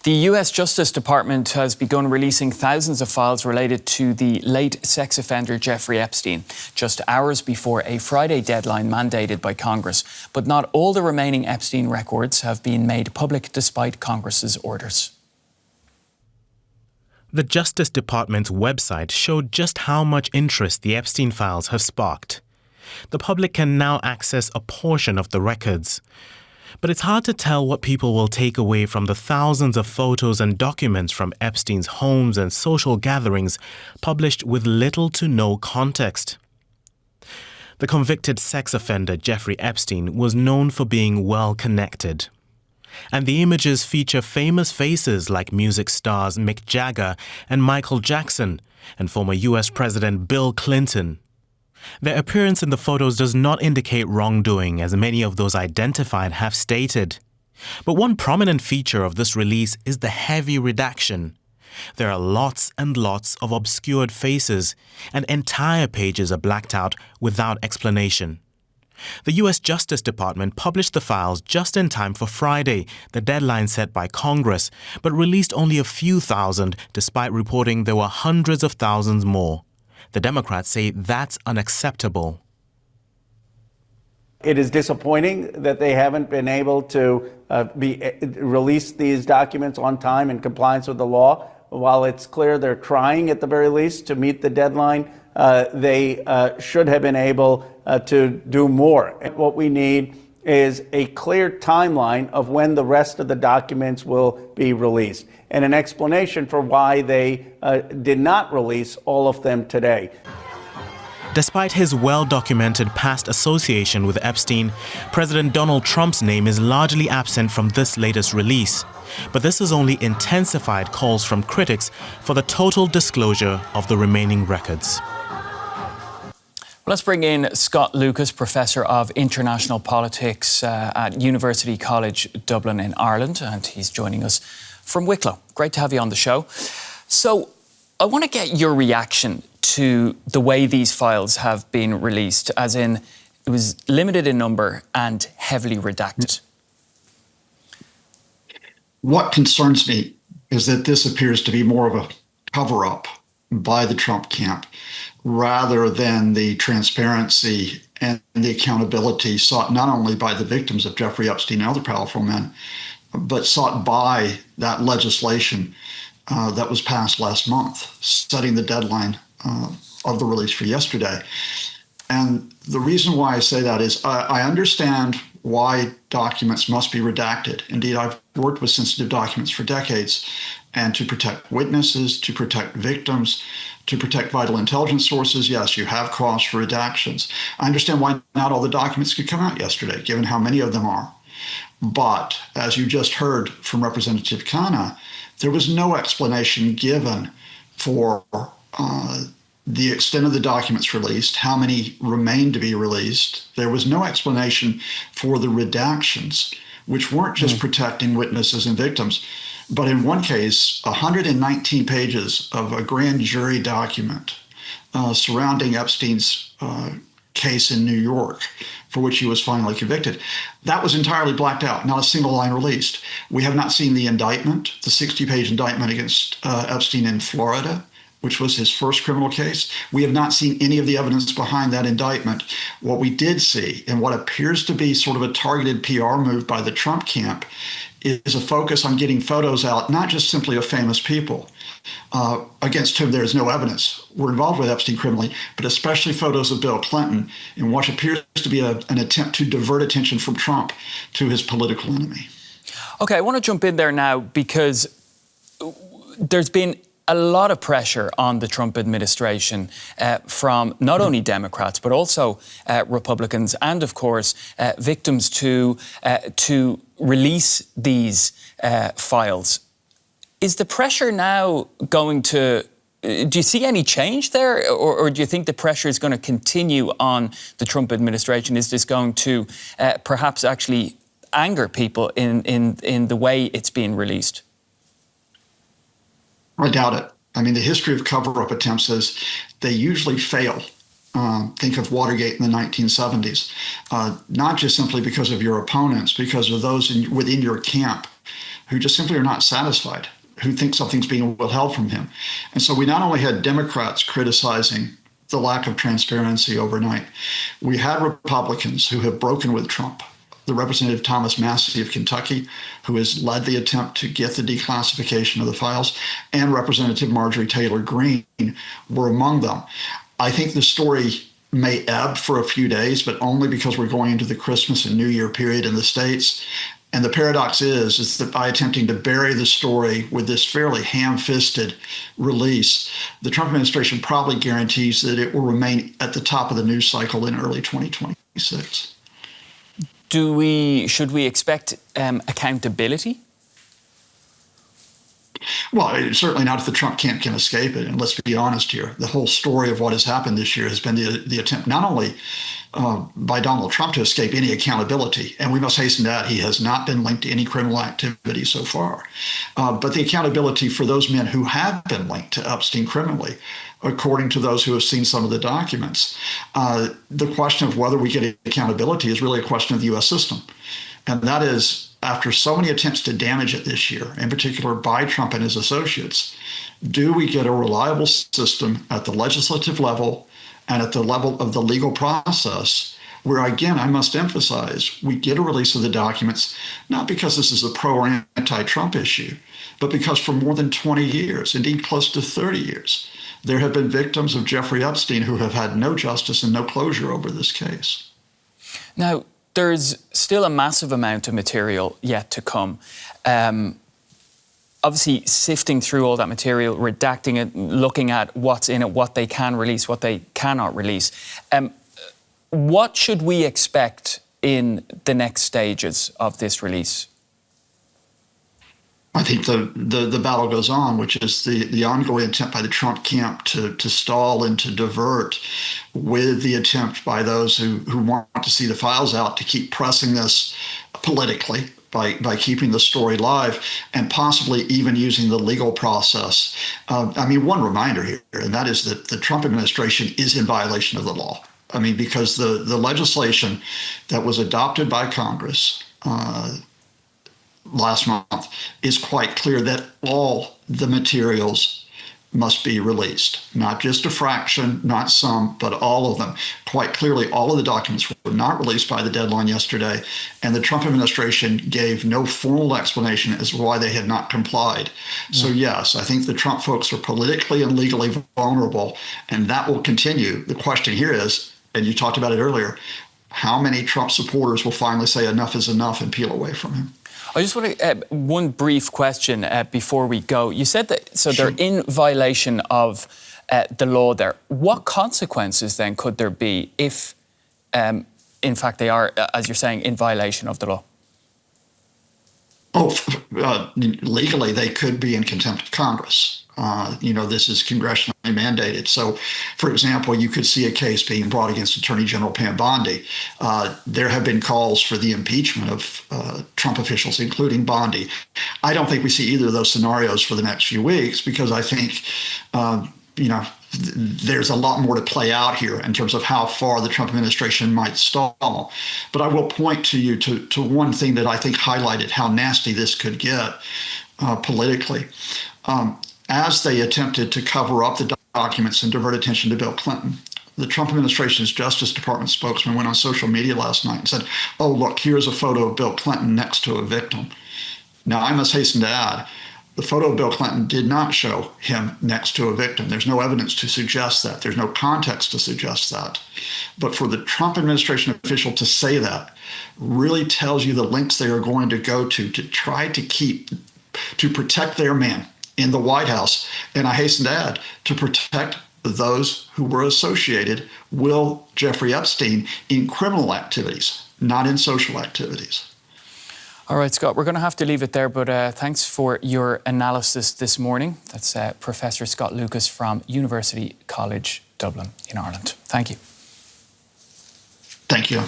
The US Justice Department has begun releasing thousands of files related to the late sex offender Jeffrey Epstein, just hours before a Friday deadline mandated by Congress. But not all the remaining Epstein records have been made public despite Congress's orders. The Justice Department's website showed just how much interest the Epstein files have sparked. The public can now access a portion of the records. But it's hard to tell what people will take away from the thousands of photos and documents from Epstein's homes and social gatherings published with little to no context. The convicted sex offender Jeffrey Epstein was known for being well connected. And the images feature famous faces like music stars Mick Jagger and Michael Jackson and former US President Bill Clinton. Their appearance in the photos does not indicate wrongdoing, as many of those identified have stated. But one prominent feature of this release is the heavy redaction. There are lots and lots of obscured faces, and entire pages are blacked out without explanation. The US Justice Department published the files just in time for Friday, the deadline set by Congress, but released only a few thousand, despite reporting there were hundreds of thousands more. The Democrats say that's unacceptable. It is disappointing that they haven't been able to release these documents on time in compliance with the law. While it's clear they're trying at the very least to meet the deadline, they should have been able to do more. What we need is a clear timeline of when the rest of the documents will be released, and an explanation for why they did not release all of them today. Despite his well-documented past association with Epstein, President Donald Trump's name is largely absent from this latest release. But this has only intensified calls from critics for the total disclosure of the remaining records. Let's bring in Scott Lucas, Professor of International Politics at University College Dublin in Ireland, and he's joining us from Wicklow. Great to have you on the show. So I want to get your reaction to the way these files have been released, as in it was limited in number and heavily redacted. What concerns me is that this appears to be more of a cover-up by the Trump camp rather than the transparency and the accountability sought not only by the victims of Jeffrey Epstein and other powerful men, but sought by that legislation that was passed last month, setting the deadline of the release for yesterday. And the reason why I say that is I understand why documents must be redacted. Indeed, I've worked with sensitive documents for decades, and to protect witnesses, to protect victims, to protect vital intelligence sources, yes, you have cause for redactions. I understand why not all the documents could come out yesterday, given how many of them are. But as you just heard from Representative Khanna, there was no explanation given for the extent of the documents released, how many remain to be released. There was no explanation for the redactions, which weren't just protecting witnesses and victims, but in one case, 119 pages of a grand jury document surrounding Epstein's case in New York, for which he was finally convicted. That was entirely blacked out, not a single line released. We have not seen the indictment, the 60-page indictment against Epstein in Florida, which was his first criminal case. We have not seen any of the evidence behind that indictment. What we did see, and what appears to be sort of a targeted PR move by the Trump camp, is a focus on getting photos out, not just simply of famous people against whom there is no evidence were involved with Epstein criminally, but especially photos of Bill Clinton in what appears to be an attempt to divert attention from Trump to his political enemy. OK, I want to jump in there now because there's been a lot of pressure on the Trump administration from not only Democrats, but also Republicans and, of course, victims to release these files. Is the pressure now going to... Do you see any change there? Or do you think the pressure is going to continue on the Trump administration? Is this going to perhaps actually anger people in the way it's being released? I doubt it. I mean, the history of cover-up attempts is they usually fail. Think of Watergate in the 1970s, not just simply because of your opponents, because of those within your camp who just simply are not satisfied, who think something's being withheld from him. And so we not only had Democrats criticizing the lack of transparency overnight, we had Republicans who have broken with Trump. The Representative Thomas Massie of Kentucky, who has led the attempt to get the declassification of the files, and Representative Marjorie Taylor Greene were among them. I think the story may ebb for a few days, but only because we're going into the Christmas and New Year period in the States. And the paradox is that by attempting to bury the story with this fairly ham-fisted release, the Trump administration probably guarantees that it will remain at the top of the news cycle in early 2026. Should we expect accountability? Well, certainly not if the Trump camp can escape it. And let's be honest here. The whole story of what has happened this year has been the attempt not only by Donald Trump to escape any accountability, and we must hasten to add he has not been linked to any criminal activity so far, but the accountability for those men who have been linked to Epstein criminally, according to those who have seen some of the documents. The question of whether we get accountability is really a question of the U.S. system. And that is, after so many attempts to damage it this year, in particular by Trump and his associates, do we get a reliable system at the legislative level and at the level of the legal process where, again, I must emphasize, we get a release of the documents, not because this is a pro or anti-Trump issue, but because for more than 20 years, indeed close to 30 years, there have been victims of Jeffrey Epstein who have had no justice and no closure over this case. Now, there's still a massive amount of material yet to come. Obviously, sifting through all that material, redacting it, looking at what's in it, what they can release, what they cannot release. What should we expect in the next stages of this release? I think the battle goes on, which is the ongoing attempt by the Trump camp to stall and to divert, with the attempt by those who want to see the files out to keep pressing this politically by keeping the story live and possibly even using the legal process. I mean, one reminder here, and that is that the Trump administration is in violation of the law. I mean, because the legislation that was adopted by Congress last month is quite clear that all the materials must be released, not just a fraction, not some, but all of them. Quite clearly, all of the documents were not released by the deadline yesterday, and the Trump administration gave no formal explanation as to why they had not complied. So yes, I think the Trump folks are politically and legally vulnerable, and that will continue. The question here is, and you talked about it earlier, how many Trump supporters will finally say enough is enough and peel away from him? I just want to, one brief question before we go. You said that, so they're in violation of the law there. What consequences then could there be if, in fact, they are, as you're saying, in violation of the law? Legally, they could be in contempt of Congress. This is congressionally mandated. So, for example, you could see a case being brought against Attorney General Pam Bondi. There have been calls for the impeachment of Trump officials, including Bondi. I don't think we see either of those scenarios for the next few weeks because I think, there's a lot more to play out here in terms of how far the Trump administration might stall. But I will point to you to one thing that I think highlighted how nasty this could get politically. As they attempted to cover up the documents and divert attention to Bill Clinton, the Trump administration's Justice Department spokesman went on social media last night and said, oh, look, here's a photo of Bill Clinton next to a victim. Now, I must hasten to add, the photo of Bill Clinton did not show him next to a victim. There's no evidence to suggest that. There's no context to suggest that. But for the Trump administration official to say that really tells you the lengths they are going to go to try to protect their man in the White House, and I hasten to add, to protect those who were associated with Jeffrey Epstein in criminal activities, not in social activities. All right, Scott, we're going to have to leave it there, but thanks for your analysis this morning. That's Professor Scott Lucas from University College Dublin in Ireland. Thank you. Thank you.